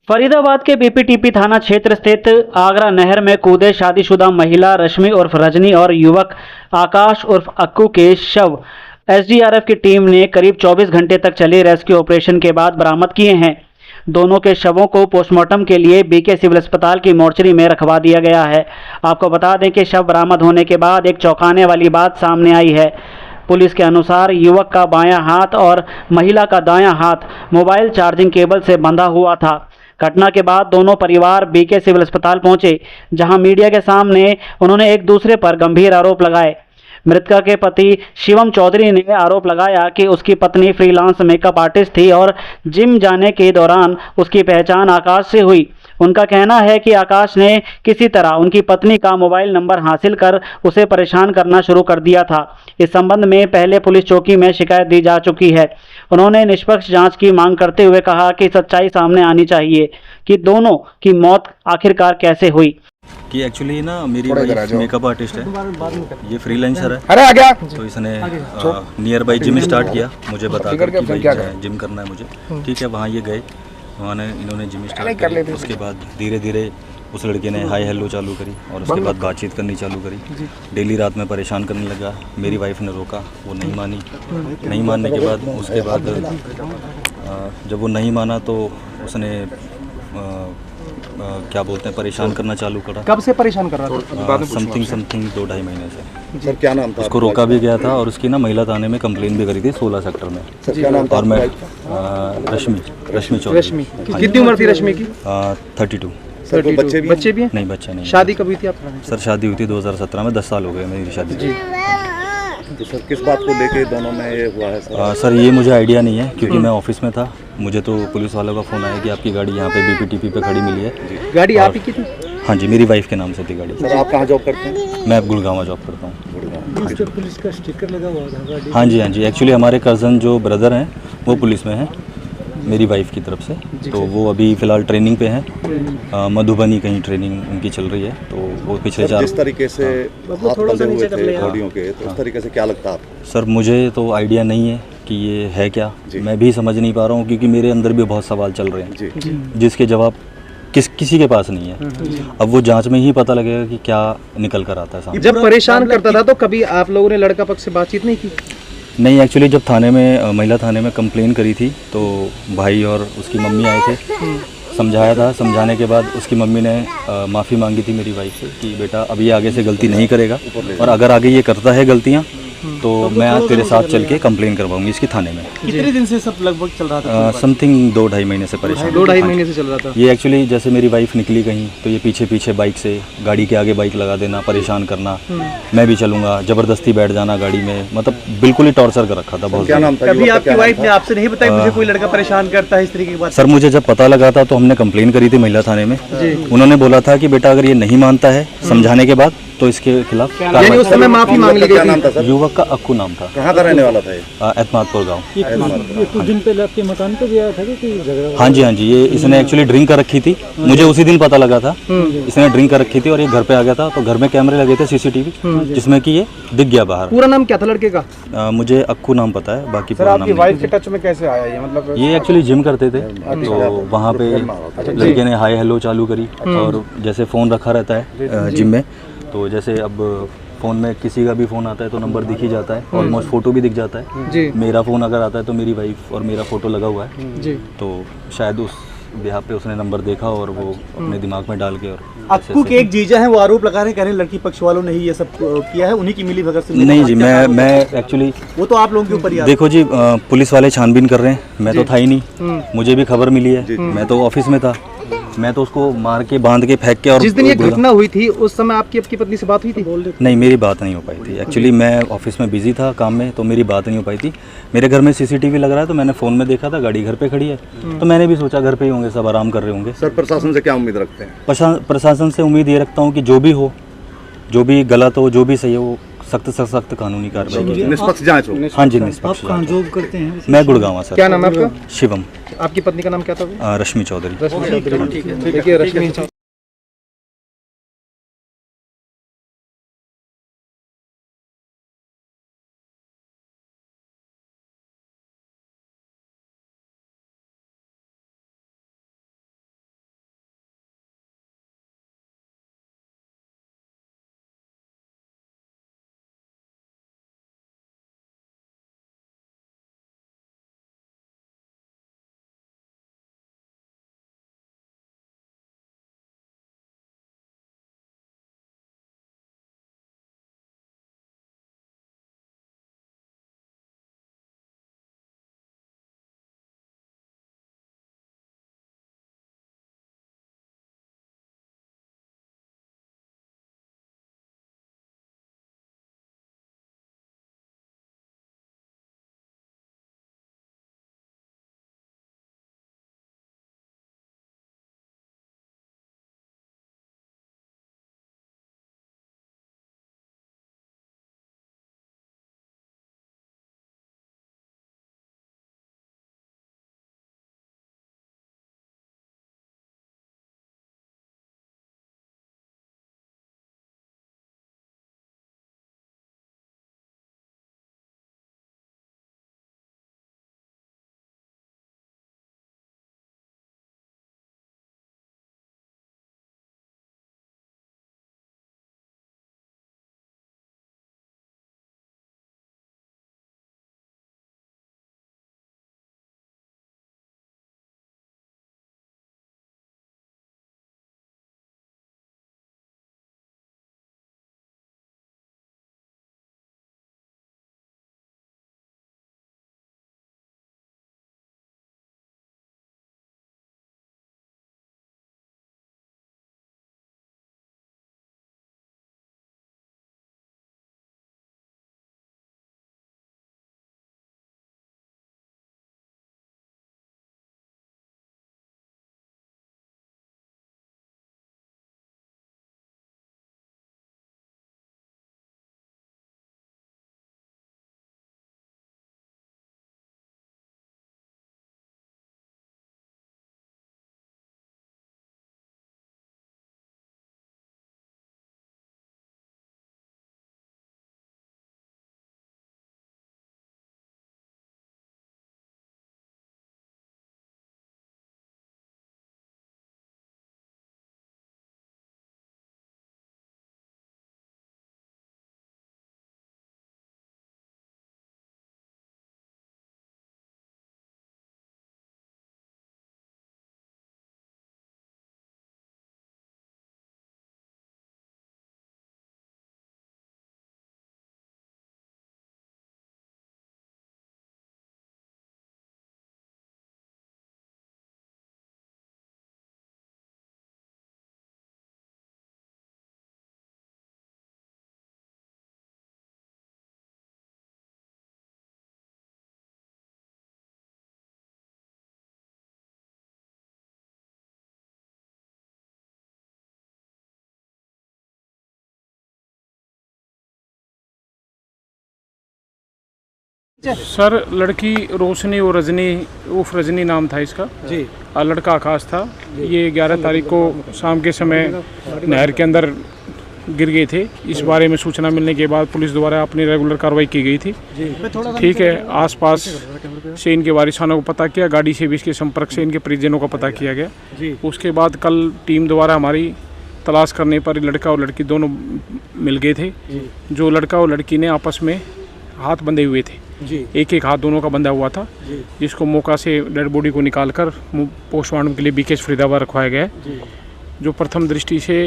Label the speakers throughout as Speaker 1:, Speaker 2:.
Speaker 1: फरीदाबाद के बीपीटीपी थाना क्षेत्र स्थित आगरा नहर में कूदे शादीशुदा महिला रश्मि उर्फ रजनी और युवक आकाश उर्फ अक्कू के शव एसडीआरएफ की टीम ने करीब 24 घंटे तक चले रेस्क्यू ऑपरेशन के बाद बरामद किए हैं। दोनों के शवों को पोस्टमार्टम के लिए बीके सिविल अस्पताल की मोर्चरी में रखवा दिया गया है। आपको बता दें कि शव बरामद होने के बाद एक चौंकाने वाली बात सामने आई है। पुलिस के अनुसार युवक का बायां हाथ और महिला का दायां हाथ मोबाइल चार्जिंग केबल से बंधा हुआ था। घटना के बाद दोनों परिवार बीके सिविल अस्पताल पहुंचे, जहां मीडिया के सामने उन्होंने एक दूसरे पर गंभीर आरोप लगाए। मृतका के पति शिवम चौधरी ने आरोप लगाया कि उसकी पत्नी फ्रीलांस मेकअप आर्टिस्ट थी और जिम जाने के दौरान उसकी पहचान आकाश से हुई। उनका कहना है कि आकाश ने किसी तरह उनकी पत्नी का मोबाइल नंबर हासिल कर उसे परेशान करना शुरू कर दिया था। इस संबंध में पहले पुलिस चौकी में शिकायत दी जा चुकी है। उन्होंने निष्पक्ष जांच की मांग करते हुए कहा कि सच्चाई सामने आनी चाहिए कि दोनों की मौत आखिरकार कैसे हुई।
Speaker 2: कि एक्चुअली ना मेरी वाइफ मेकअप आर्टिस्ट है, ये फ्रीलांसर है।
Speaker 3: अरे आ गया।
Speaker 2: तो इसने नियर बाई जिम स्टार्ट किया, मुझे बताकर कि भाई जिम करना है मुझे। ठीक है, वहाँ ये गए, वहाँ इन्होंने जिम स्टार्ट किया। उसके बाद धीरे धीरे उस लड़के ने हाय हेलो चालू करी और उसके बाद बातचीत करनी चालू करी। डेली रात में परेशान करने लगा। मेरी वाइफ ने रोका, वो नहीं मानी। नहीं मानने के बाद उसके बाद जब वो नहीं माना तो उसने क्या बोलते हैं परेशान करना चालू करा।
Speaker 3: कब से परेशान कर रहा था?
Speaker 2: समथिंग 2-2.5 महीने से।
Speaker 3: सर क्या नाम था?
Speaker 2: उसको रोका भी गया था और उसकी ना महिला थाने में कंप्लेन भी करी थी 16 सेक्टर में।
Speaker 3: सर क्या नाम था?
Speaker 2: और मैं रश्मि चौधरी।
Speaker 3: रश्मि कितनी उम्र थी रश्मि की?
Speaker 2: 32।
Speaker 3: सर कोई बच्चे भी हैं?
Speaker 2: नहीं, बच्चे नहीं।
Speaker 3: शादी कब हुई थी आपकी?
Speaker 2: सर शादी हुई थी 2017 में, 10 साल हो गए मेरी शादी।
Speaker 3: जी।
Speaker 4: तो सर किस बात को लेके दोनों में ये हुआ है सर?
Speaker 2: सर ये मुझे आइडिया नहीं है क्योंकि मैं ऑफिस में था। मुझे तो पुलिस वालों का फ़ोन आया कि आपकी गाड़ी यहाँ पे बीपीटीपी पे खड़ी मिली है।
Speaker 3: गाड़ी आप ही की थी?
Speaker 2: हाँ जी, मेरी वाइफ के नाम से थी गाड़ी।
Speaker 4: सर आप कहाँ जॉब करते हैं?
Speaker 2: मैं अब गुड़गांव जॉब करता हूँ।
Speaker 3: पुलिस का स्टिकर लगा हुआ था गाड़ी?
Speaker 2: हाँ जी। एक्चुअली हमारे कज़न जो ब्रदर हैं वो पुलिस में हैं मेरी वाइफ की तरफ से। तो वो अभी फ़िलहाल ट्रेनिंग पे हैं, मधुबनी कहीं ट्रेनिंग उनकी चल रही है। तो वो पिछले 4
Speaker 4: जिस तरीके से हाथ बंधे हुए थे गाड़ियों के, तो उस तरीके से क्या लगता है आपको?
Speaker 2: सर मुझे तो आइडिया नहीं है कि ये है क्या, मैं भी समझ नहीं पा रहा हूँ क्योंकि मेरे अंदर भी बहुत सवाल चल रहे हैं जिसके जवाब किसी के पास नहीं है। अब वो जांच में ही पता लगेगा कि क्या निकल कर आता है सामने।
Speaker 3: जब परेशान करता था तो कभी आप लोगों ने लड़का पक्ष से बातचीत नहीं की?
Speaker 2: नहीं, एक्चुअली जब थाने में महिला थाने में कंप्लेन करी थी तो भाई और उसकी मम्मी आए थे, समझाया था। समझाने के बाद उसकी मम्मी ने माफ़ी मांगी थी मेरी वाइफ से कि बेटा अब ये आगे से गलती नहीं करेगा और अगर आगे ये करता है गलतियाँ तो मैं आज तेरे साथ चल के कंप्लेन करवाऊंगी इसकी थाने में।
Speaker 3: कितने दिन से सब लगभग चल रहा था?
Speaker 2: समथिंग 2-2.5 महीने से परेशान।
Speaker 3: 2-2.5 महीने से चल रहा था।
Speaker 2: ये एक्चुअली जैसे मेरी वाइफ निकली कहीं तो ये पीछे पीछे बाइक से, गाड़ी के आगे बाइक लगा देना, परेशान करना। मैं भी चलूंगा, जबरदस्ती बैठ जाना गाड़ी में, मतलब बिल्कुल ही टॉर्चर कर रखा था बहुत।
Speaker 4: क्या नाम था?
Speaker 3: कभी आपकी वाइफ ने आपसे नहीं बताया मुझे कोई लड़का परेशान करता है इस तरीके की बात?
Speaker 2: सर मुझे जब पता लगा था तो हमने कंप्लेन करी थी महिला थाने में। उन्होंने बोला था कि बेटा अगर ये नहीं मानता है समझाने के बाद तो इसके खिलाफ
Speaker 3: यानी उस समय माफी मांग ली गई थी।
Speaker 2: युवक का अक्कू नाम था।
Speaker 4: कहाँ का रहने वाला था ये?
Speaker 2: एतमादपुर गाँव।
Speaker 3: कुछ दिन पहले आपके मकान पे गया था कि झगड़ा?
Speaker 2: हाँ जी। ये इसने एक्चुअली ड्रिंक कर रखी थी, मुझे उसी दिन पता लगा था। इसने ड्रिंक कर रखी थी और ये घर पे आ गया था तो घर में कैमरे लगे थे सीसीटीवी जिसमें कि ये दिख गया बाहर।
Speaker 3: पूरा नाम क्या था लड़के का?
Speaker 2: मुझे अक्कू नाम पता है, बाकी पूरा नाम नहीं।
Speaker 3: वाइफ के टच में कैसे आया ये? मतलब ये
Speaker 2: एक्चुअली जिम करते थे तो वहाँ पे लड़के ने हाय हेलो चालू करी और जैसे फ़ोन रखा रहता है जिम में, तो जैसे अब फ़ोन में किसी का भी फ़ोन आता है तो नंबर दिख ही जाता है, ऑलमोस्ट फ़ोटो भी दिख जाता है जी। मेरा फ़ोन अगर आता है तो मेरी वाइफ और मेरा फ़ोटो लगा हुआ है जी। तो शायद उस बिहार पे उसने नंबर देखा और वो अपने दिमाग में डाल के और
Speaker 5: अक्कू के एक जीजा हैं, वो आरोप लगा रहे हैं, कह रहे हैं लड़की पक्ष वालों ने ही ये सब किया है, उन्हीं की मिली भगत से।
Speaker 2: नहीं जी, मैं एक्चुअली
Speaker 5: वो तो आप लोगों के ऊपर ही
Speaker 2: देखो जी, पुलिस वाले छानबीन कर रहे हैं, मैं तो था ही नहीं, मुझे भी खबर मिली है, मैं तो ऑफिस में था। मैं तो उसको मार के बांध के फेंक के और
Speaker 3: जिस दिन ये घटना हुई थी उस समय आपकी पत्नी से बात हुई थी?
Speaker 2: नहीं, मेरी बात नहीं हो पाई थी। एक्चुअली मैं ऑफिस में बिजी था काम में, तो मेरी बात नहीं हो पाई थी। मेरे घर में सीसीटीवी लग रहा है तो मैंने फ़ोन में देखा था, गाड़ी घर पे खड़ी है तो मैंने भी सोचा घर पे ही होंगे, सब आराम कर रहे होंगे।
Speaker 4: सर प्रशासन से क्या उम्मीद रखते हैं?
Speaker 2: प्रशासन से उम्मीद ये रखता हूँ कि जो भी हो, जो भी गलत हो, जो भी सही हो, वो सख्त से सख्त कानूनी कार्रवाई की।
Speaker 4: निष्पक्ष जांच हो।
Speaker 2: हाँ जी, निष्पक्ष।
Speaker 5: आप कहाँ जॉब करते हैं?
Speaker 2: मैं गुड़गांव सर।
Speaker 3: क्या नाम है आपका?
Speaker 2: शिवम।
Speaker 3: आपकी पत्नी का नाम क्या था?
Speaker 2: रश्मि चौधरी।
Speaker 3: ठीक है, रश्मि।
Speaker 6: सर लड़की रोशनी और रजनी उर्फ रजनी नाम था इसका
Speaker 5: जी।
Speaker 6: और लड़का आकाश था। ये 11 तारीख को शाम के समय नहर के अंदर गिर गए थे। इस बारे में सूचना मिलने के बाद पुलिस द्वारा अपनी रेगुलर कार्रवाई की गई थी। ठीक है, आसपास से इनके वारिसानों को पता किया, गाड़ी से भी इसके संपर्क से इनके परिजनों का पता किया गया। उसके बाद कल टीम द्वारा हमारी तलाश करने पर लड़का और लड़की दोनों मिल गए थे। जो लड़का और लड़की ने आपस में हाथ बंधे हुए थे, एक एक हाथ दोनों का बंधा हुआ था, जिसको मौका से डेड बॉडी को निकालकर पोस्टमार्टम के लिए बीकेएस फरीदाबाद रखवाया गया है। जो प्रथम दृष्टि से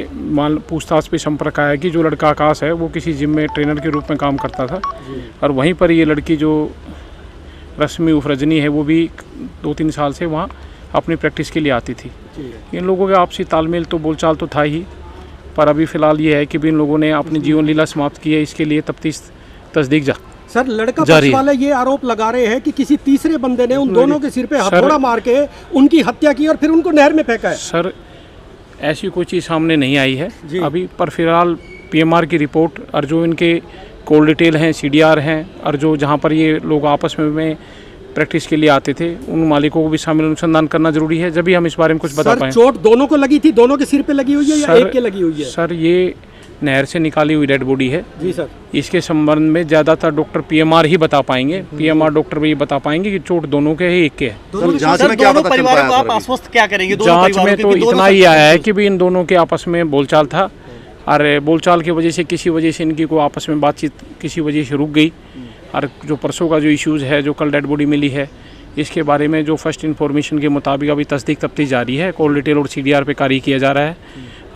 Speaker 6: पूछताछ पे संपर्क आया कि जो लड़का आकाश है वो किसी जिम में ट्रेनर के रूप में काम करता था, और वहीं पर ये लड़की जो रश्मि उर्फ रजनी है वो भी 2-3 साल से वहाँ अपनी प्रैक्टिस के लिए आती थी। इन लोगों का आपसी तालमेल तो बोलचाल तो था ही, पर अभी फ़िलहाल ये है कि भी इन लोगों ने अपनी जीवन लीला समाप्त की है। इसके लिए तफ्तीश तस्दीक
Speaker 7: सर लड़का पक्ष वाले ये आरोप लगा रहे हैं कि किसी तीसरे बंदे ने उन दोनों के सिर पे हथौड़ा मार के उनकी हत्या की और फिर उनको नहर में फेंका है।
Speaker 6: सर ऐसी कोई चीज़ सामने नहीं आई है अभी, पर फिलहाल पीएमआर की रिपोर्ट और जो इनके कॉल डिटेल हैं, सीडीआर हैं, और जो जहाँ पर ये लोग आपस में प्रैक्टिस के लिए आते थे उन मालिकों को भी शामिल अनुसंधान करना जरूरी है, जब भी हम इस बारे में कुछ बता पाएं।
Speaker 7: चोट दोनों को लगी थी, दोनों के सिर पे लगी हुई है या एक के लगी हुई है?
Speaker 6: सर ये नहर से निकाली हुई डेड बॉडी है
Speaker 7: जी सर।
Speaker 6: इसके संबंध में ज़्यादातर डॉक्टर पीएमआर ही बता पाएंगे। पीएमआर डॉक्टर भी ये बता पाएंगे कि चोट दोनों के है, एक के है।
Speaker 5: जांच में क्या पता चल पाया है? आप आश्वस्त क्या करेंगे?
Speaker 6: जांच में तो इतना ही आया है कि भी इन दोनों के आपस में बोलचाल था, और बोलचाल की वजह से किसी वजह से इनकी को आपस में बातचीत किसी वजह से रुक गई, और जो परसों का जो इश्यूज़ है, जो कल डेड बॉडी मिली है, इसके बारे में जो फर्स्ट इन्फॉर्मेशन के मुताबिक अभी तस्दीक तफ्तीश जारी है। कॉल डिटेल और सीडीआर पे कार्य किया जा रहा है,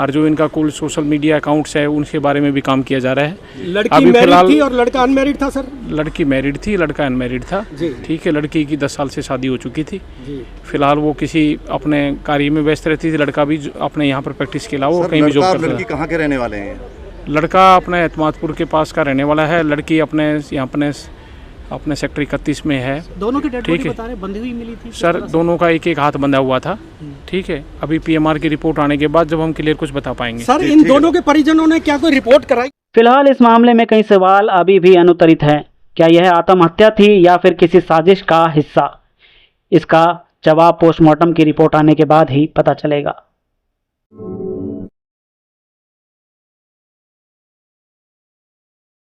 Speaker 6: और जो इनका कुल सोशल मीडिया अकाउंट्स है उनके बारे में भी काम किया जा रहा है।
Speaker 7: लड़की मैरिड थी और लड़का अनमैरिड था सर?
Speaker 6: लड़की मैरिड थी, लड़का अनमैरिड था। ठीक है, लड़की की 10 साल से शादी हो चुकी थी। फिलहाल वो किसी अपने कार्य में व्यस्त रहती थी। लड़का भी अपने यहाँ पर प्रैक्टिस के अलावा कहीं भी जॉब करता है।
Speaker 4: लड़की कहाँ के रहने वाले हैं?
Speaker 6: लड़का अपने एतमादपुर के पास का रहने वाला है, लड़की अपने यहाँ अपने सेक्टर 31 में है।
Speaker 7: दोनों की डेड बॉडी बता रहे बंधी हुई मिली थी
Speaker 6: सर, दोनों का एक एक हाथ बंधा हुआ था। ठीक है, अभी पीएमआर की रिपोर्ट आने के बाद जब हम क्लियर कुछ बता पाएंगे।
Speaker 7: सर इन दोनों के परिजनों ने क्या कोई रिपोर्ट कराई?
Speaker 1: फिलहाल इस मामले में कई सवाल अभी भी अनुत्तरित हैं। क्या यह आत्महत्या थी या फिर किसी साजिश का हिस्सा? इसका जवाब पोस्टमार्टम की रिपोर्ट आने के बाद ही पता चलेगा।